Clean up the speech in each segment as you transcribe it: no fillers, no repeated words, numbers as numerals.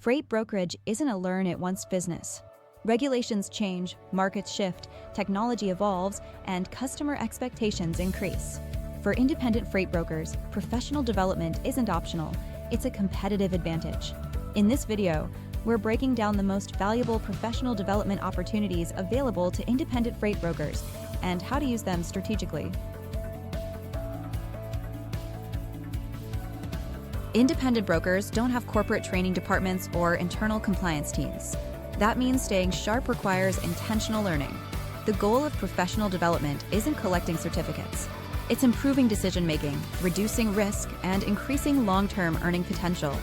Freight brokerage isn't a learn-it-once business. Regulations change, markets shift, technology evolves, and customer expectations increase. For independent freight brokers, professional development isn't optional, it's a competitive advantage. In this video, we're breaking down the most valuable professional development opportunities available to independent freight brokers and how to use them strategically. Independent brokers don't have corporate training departments or internal compliance teams. That means staying sharp requires intentional learning. The goal of professional development isn't collecting certificates. It's improving decision-making, reducing risk, and increasing long-term earning potential.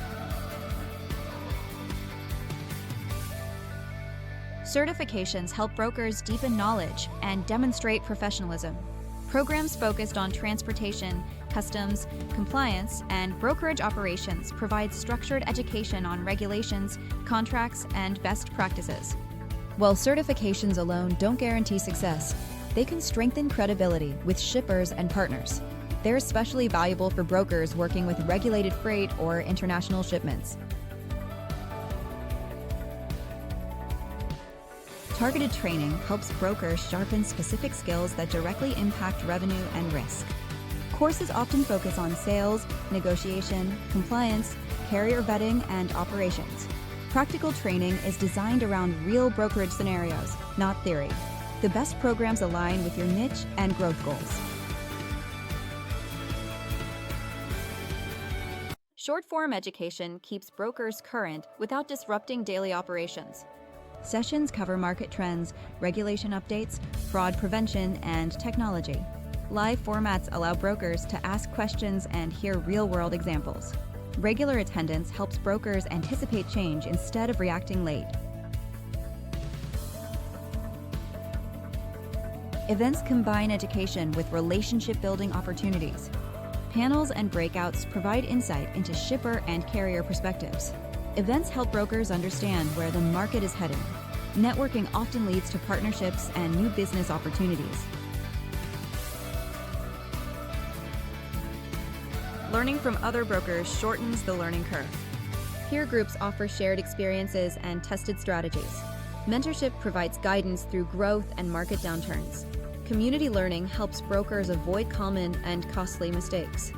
Certifications help brokers deepen knowledge and demonstrate professionalism. Programs focused on transportation, customs, compliance, and brokerage operations provide structured education on regulations, contracts, and best practices. While certifications alone don't guarantee success, they can strengthen credibility with shippers and partners. They're especially valuable for brokers working with regulated freight or international shipments. Targeted training helps brokers sharpen specific skills that directly impact revenue and risk. Courses often focus on sales, negotiation, compliance, carrier vetting, and operations. Practical training is designed around real brokerage scenarios, not theory. The best programs align with your niche and growth goals. Short-form education keeps brokers current without disrupting daily operations. Sessions cover market trends, regulation updates, fraud prevention, and technology. Live formats allow brokers to ask questions and hear real-world examples. Regular attendance helps brokers anticipate change instead of reacting late. Events combine education with relationship-building opportunities. Panels and breakouts provide insight into shipper and carrier perspectives. Events help brokers understand where the market is heading. Networking often leads to partnerships and new business opportunities. Learning from other brokers shortens the learning curve. Peer groups offer shared experiences and tested strategies. Mentorship provides guidance through growth and market downturns. Community learning helps brokers avoid common and costly mistakes.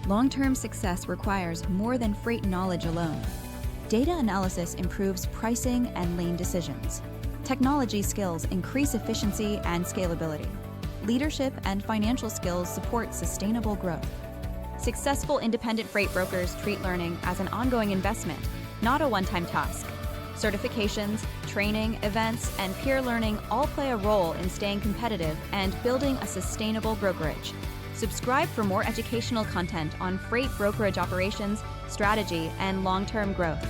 Long-term success requires more than freight knowledge alone. Data analysis improves pricing and lane decisions. Technology skills increase efficiency and scalability. Leadership and financial skills support sustainable growth. Successful independent freight brokers treat learning as an ongoing investment, not a one-time task. Certifications, training, events, and peer learning all play a role in staying competitive and building a sustainable brokerage. Subscribe for more educational content on freight brokerage operations, strategy, and long-term growth.